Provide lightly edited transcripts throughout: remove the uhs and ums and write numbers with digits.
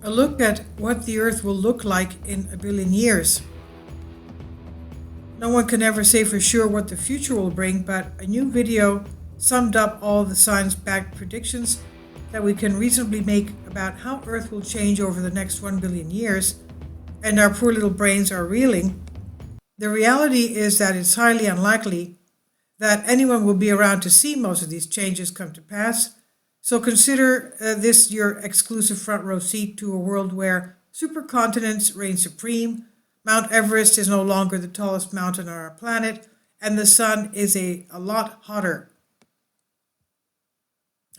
A look at what the Earth will look like in a billion years. No one can ever say for sure what the future will bring, but a new video summed up all the science-backed predictions that we can reasonably make about how Earth will change over the next 1 billion years, and our poor little brains are reeling. The reality is that it's highly unlikely that anyone will be around to see most of these changes come to pass. So consider this your exclusive front row seat to a world where supercontinents reign supreme, Mount Everest is no longer the tallest mountain on our planet, and the sun is a lot hotter.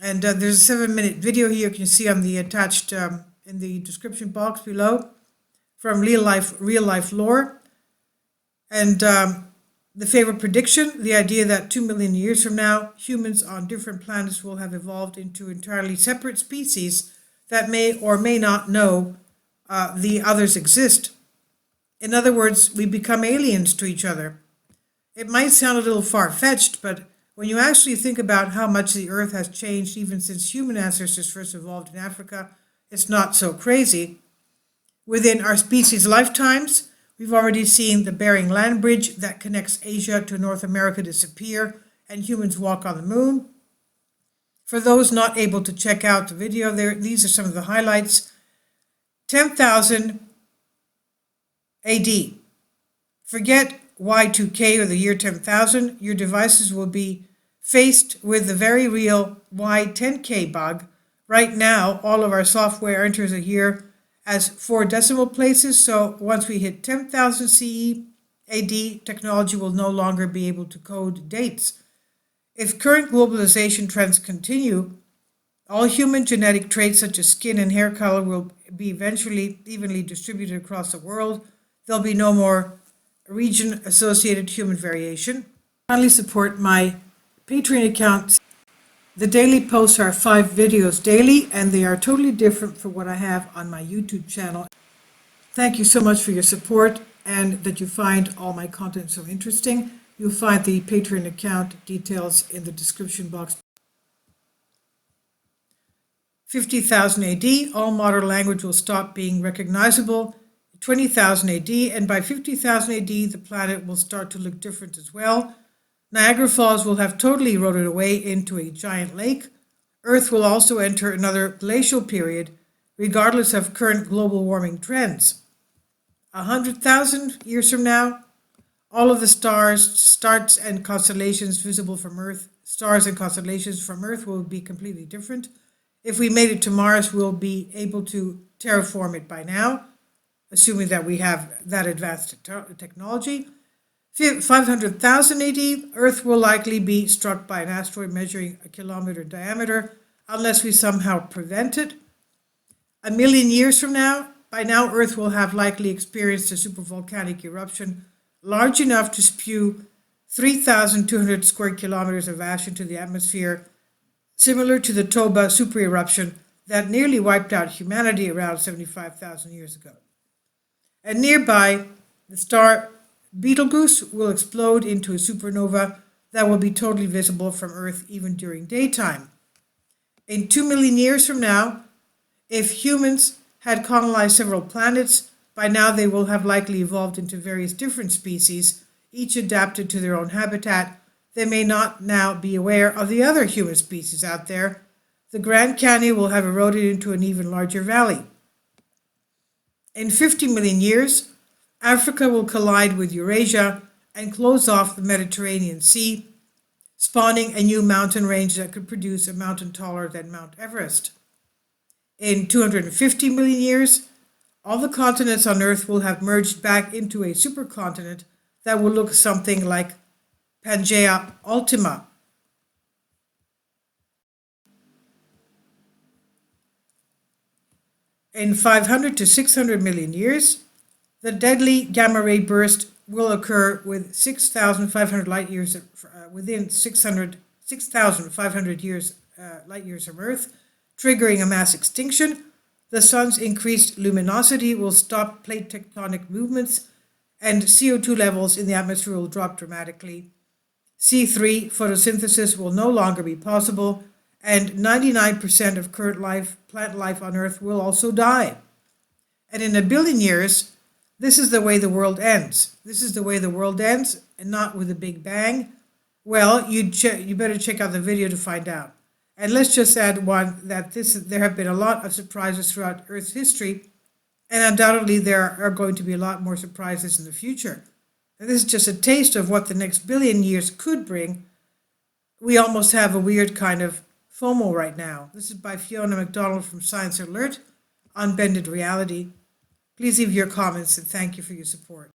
And there's a 7-minute video here you can see on the attached in the description box below from real life lore. And the favorite prediction, the idea that 2 million years from now, humans on different planets will have evolved into entirely separate species that may or may not know the others exist. In other words, we become aliens to each other. It might sound a little far-fetched, but when you actually think about how much the Earth has changed even since human ancestors first evolved in Africa, it's not so crazy. Within our species' lifetimes, we've already seen the Bering Land Bridge that connects Asia to North America disappear and humans walk on the moon. For those not able to check out the video, these are some of the highlights. 10,000 AD. Forget Y2K or the year 10,000. Your devices will be faced with the very real Y10K bug. Right now, all of our software enters a year as 4 decimal places, so once we hit 10,000 CE AD, technology will no longer be able to code dates. If current globalization trends continue, all human genetic traits such as skin and hair color will be eventually evenly distributed across the world. There'll be no more region-associated human variation. Kindly support my Patreon account. The daily posts are 5 videos daily, and they are totally different from what I have on my YouTube channel. Thank you so much for your support and that you find all my content so interesting. You'll find the Patreon account details in the description box. 50,000 AD, all modern language will stop being recognizable. 20,000 AD, and by 50,000 AD, the planet will start to look different as well. Niagara Falls will have totally eroded away into a giant lake. Earth will also enter another glacial period, regardless of current global warming trends. 100,000 years from now, all of the stars and constellations visible from Earth, stars and constellations from Earth will be completely different. If we made it to Mars, we'll be able to terraform it by now, assuming that we have that advanced technology. 500,000 AD, Earth will likely be struck by an asteroid measuring a kilometer in diameter, unless we somehow prevent it. 1 million years from now, by now Earth will have likely experienced a supervolcanic eruption large enough to spew 3,200 square kilometers of ash into the atmosphere, similar to the Toba supereruption that nearly wiped out humanity around 75,000 years ago. And nearby, the star Betelgeuse will explode into a supernova that will be totally visible from Earth even during daytime. In 2 million years from now, if humans had colonized several planets, by now they will have likely evolved into various different species, each adapted to their own habitat. They may not now be aware of the other human species out there. The Grand Canyon will have eroded into an even larger valley. In 50 million years, Africa will collide with Eurasia and close off the Mediterranean Sea, spawning a new mountain range that could produce a mountain taller than Mount Everest. In 250 million years, all the continents on Earth will have merged back into a supercontinent that will look something like Pangaea Ultima. In 500 to 600 million years, the deadly gamma ray burst will occur with 6,500 light years within 6,500 years light years from Earth, triggering a mass extinction. The sun's increased luminosity will stop plate tectonic movements, and CO2 levels in the atmosphere will drop dramatically. C3 photosynthesis will no longer be possible, and 99% of current plant life on Earth will also die. And in a billion years, this is the way the world ends. This is the way the world ends, and not with a big bang. Well, you better check out the video to find out. And let's just add one that there have been a lot of surprises throughout Earth's history, and undoubtedly there are going to be a lot more surprises in the future. And this is just a taste of what the next billion years could bring. We almost have a weird kind of FOMO right now. This is by Fiona McDonald from Science Alert on Bended Reality. Please leave your comments and thank you for your support.